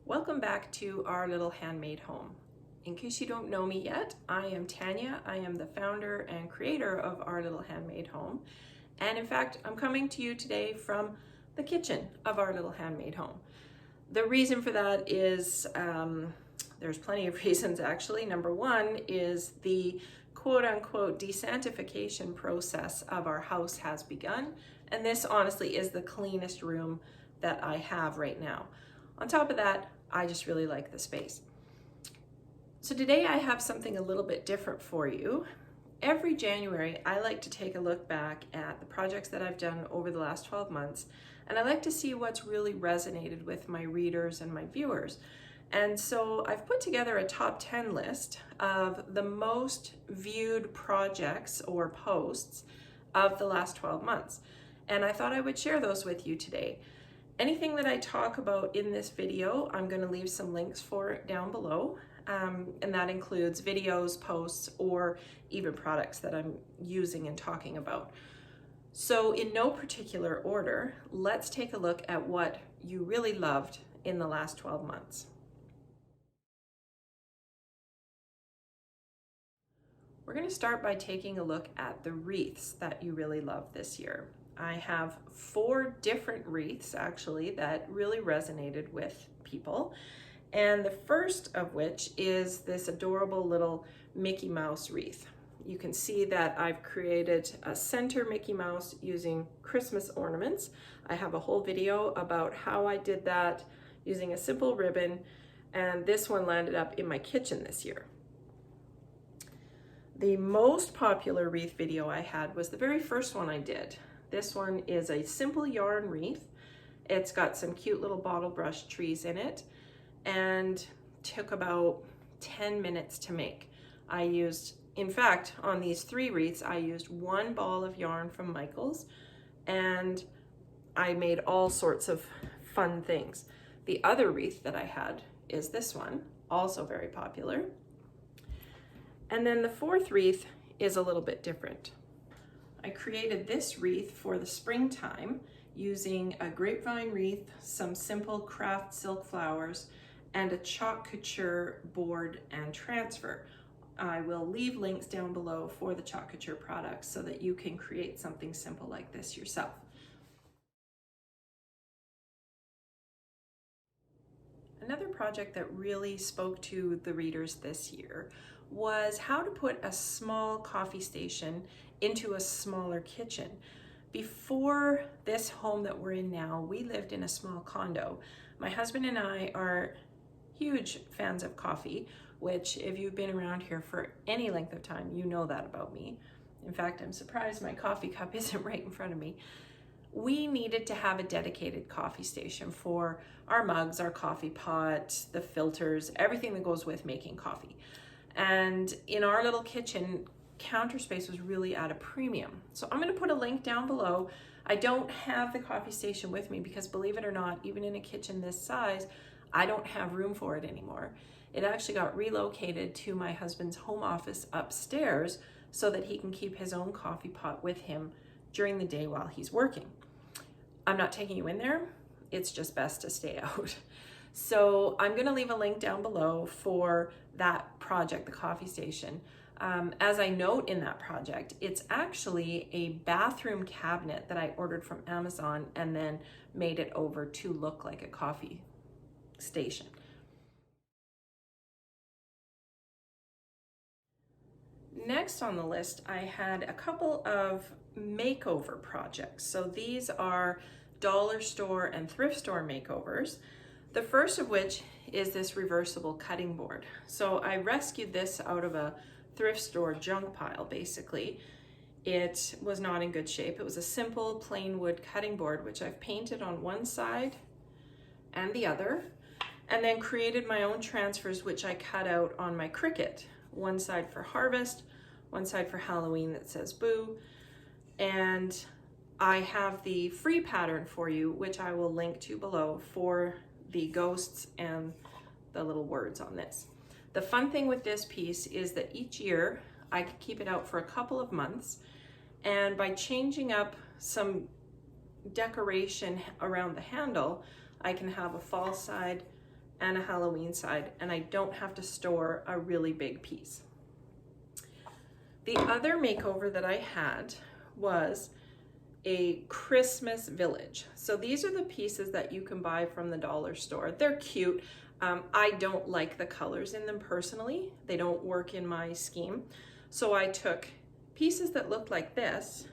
Welcome back to our little handmade home. In case you don't know me yet, I am Tanya. I am the founder and creator of our little handmade home. And in fact, I'm coming to you today from the kitchen of our little handmade home. The reason for that is, there's plenty of reasons actually. Number one is the quote unquote desantification process of our house has begun. And this honestly is the cleanest room that I have right now. On top of that, I just really like the space. So today I have something a little bit different for you. Every January, I like to take a look back at the projects that I've done over the last 12 months, and I like to see what's really resonated with my readers and my viewers. And so I've put together a top 10 list of the most viewed projects or posts of the last 12 months. And I thought I would share those with you today. Anything that I talk about in this video, I'm going to leave some links for it down below. And that includes videos, posts, or even products that I'm using and talking about. So in no particular order, let's take a look at what you really loved in the last 12 months. We're going to start by taking a look at the wreaths that you really loved this year. I have 4 different wreaths actually that really resonated with people. And the first of which is this adorable little Mickey Mouse wreath. You can see that I've created a center Mickey Mouse using Christmas ornaments. I have a whole video about how I did that using a simple ribbon, and this one landed up in my kitchen this year. The most popular wreath video I had was the very first one I did. This one is a simple yarn wreath. It's got some cute little bottle brush trees in it and took about 10 minutes to make. I used, in fact, on these 3 wreaths, I used 1 ball of yarn from Michaels, and I made all sorts of fun things. The other wreath that I had is this one, also very popular. And then the 4th wreath is a little bit different. I created this wreath for the springtime using a grapevine wreath, some simple craft silk flowers, and a chalk couture board and transfer. I will leave links down below for the chalk couture products so that you can create something simple like this yourself. Another project that really spoke to the readers this year was how to put a small coffee station into a smaller kitchen. Before this home that we're in now, we lived in a small condo. My husband and I are huge fans of coffee, which if you've been around here for any length of time, you know that about me. In fact, I'm surprised my coffee cup isn't right in front of me. We needed to have a dedicated coffee station for our mugs, our coffee pot, the filters, everything that goes with making coffee. And in our little kitchen, counter space was really at a premium. So I'm going to put a link down below. I don't have the coffee station with me because, believe it or not, even in a kitchen this size, I don't have room for it anymore. It actually got relocated to my husband's home office upstairs so that he can keep his own coffee pot with him during the day while he's working. I'm not taking you in there. It's just best to stay out. So I'm going to leave a link down below for that project, the coffee station. As I note in that project, it's actually a bathroom cabinet that I ordered from Amazon and then made it over to look like a coffee station. Next on the list, I had a couple of makeover projects. So these are dollar store and thrift store makeovers. The first of which is this reversible cutting board. So I rescued this out of a thrift store junk pile, basically. It was not in good shape. It was a simple plain wood cutting board, which I've painted on one side and the other, and then created my own transfers, which I cut out on my Cricut. One side for harvest, one side for Halloween that says boo, and I have the free pattern for you, which I will link to below for the ghosts and the little words on this. The fun thing with this piece is that each year I could keep it out for a couple of months, and by changing up some decoration around the handle, I can have a fall side and a Halloween side, and I don't have to store a really big piece. The other makeover that I had was a Christmas village. So these are the pieces that you can buy from the dollar store. They're cute. I don't like the colors in them personally. They don't work in my scheme. So I took pieces that look like this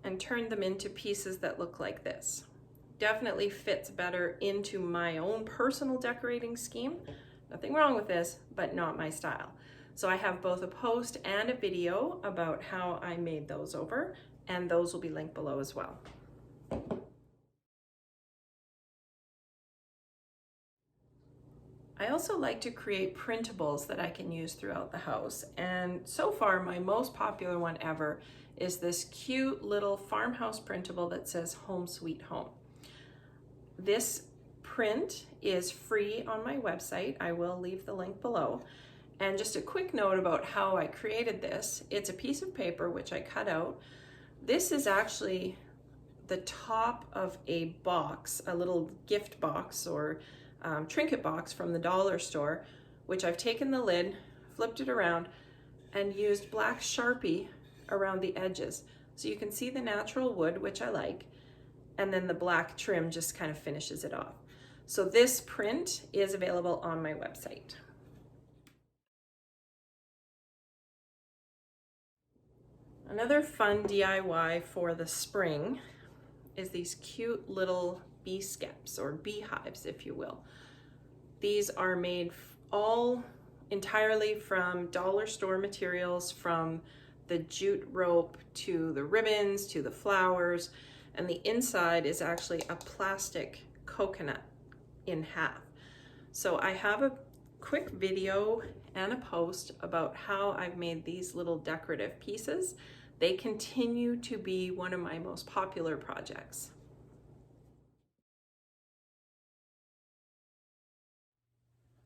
and turned them into pieces that look like this. Definitely fits better into my own personal decorating scheme. Nothing wrong with this, but not my style. So I have both a post and a video about how I made those over, and those will be linked below as well. I also like to create printables that I can use throughout the house. And so far, my most popular one ever is this cute little farmhouse printable that says Home Sweet Home. This print is free on my website. I will leave the link below. And just a quick note about how I created this. It's a piece of paper which I cut out. This is actually the top of a box, a little gift box or trinket box from the dollar store, which I've taken the lid, flipped it around, and used black Sharpie around the edges. So you can see the natural wood, which I like, and then the black trim just kind of finishes it off. So this print is available on my website. Another fun DIY for the spring is these cute little bee skeps, or beehives, if you will. These are made all entirely from dollar store materials, from the jute rope to the ribbons to the flowers, and the inside is actually a plastic coconut in half. So I have a quick video and a post about how I've made these little decorative pieces. They continue to be one of my most popular projects.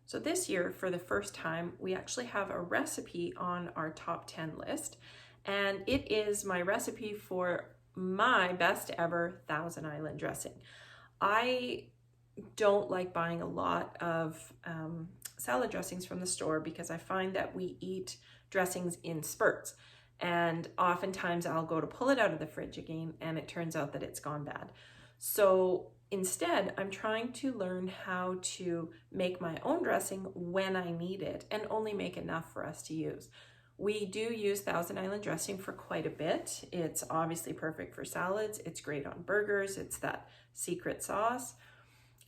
So this year, for the first time, we actually have a recipe on our top 10 list, and it is my recipe for my best ever Thousand Island dressing. I don't like buying a lot of salad dressings from the store because I find that we eat dressings in spurts, and oftentimes I'll go to pull it out of the fridge again and it turns out that it's gone bad. So instead, I'm trying to learn how to make my own dressing when I need it and only make enough for us to use. We do use Thousand Island dressing for quite a bit. It's obviously perfect for salads. It's great on burgers. It's that secret sauce.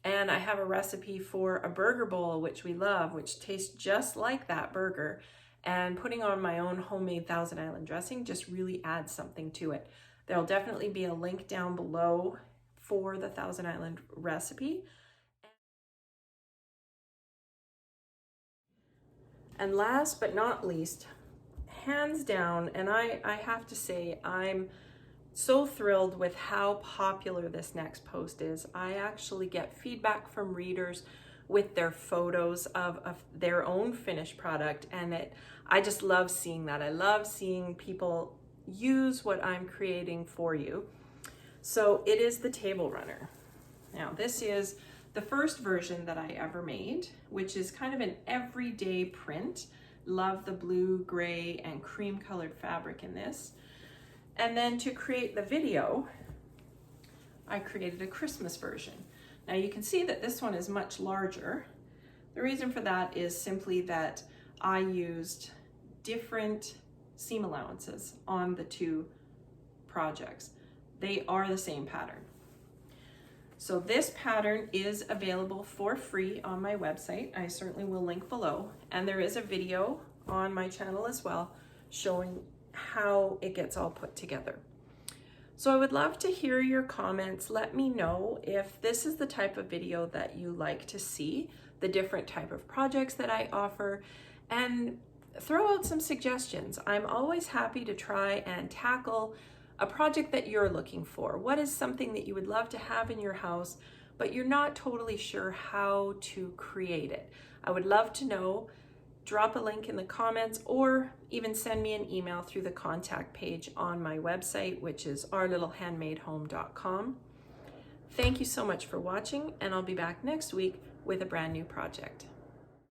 And I have a recipe for a burger bowl, which we love, which tastes just like that burger. And putting on my own homemade Thousand Island dressing just really adds something to it. There'll definitely be a link down below for the Thousand Island recipe. And last but not least, hands down, and I have to say, I'm so thrilled with how popular this next post is. I actually get feedback from readers with their photos of their own finished product, and I just love seeing that. I love seeing people use what I'm creating for you. So it is the table runner. Now this is the first version that I ever made, which is kind of an everyday print. Love the blue, gray, and cream colored fabric in this. And then to create the video, I created a Christmas version. Now you can see that this one is much larger. The reason for that is simply that I used different seam allowances on the two projects. They are the same pattern. So this pattern is available for free on my website. I certainly will link below. And there is a video on my channel as well showing how it gets all put together. So I would love to hear your comments. Let me know if this is the type of video that you like to see, the different type of projects that I offer, and throw out some suggestions. I'm always happy to try and tackle a project that you're looking for. What is something that you would love to have in your house, but you're not totally sure how to create it? I would love to know. Drop a link in the comments or even send me an email through the contact page on my website, which is ourlittlehandmadehome.com. Thank you so much for watching, and I'll be back next week with a brand new project.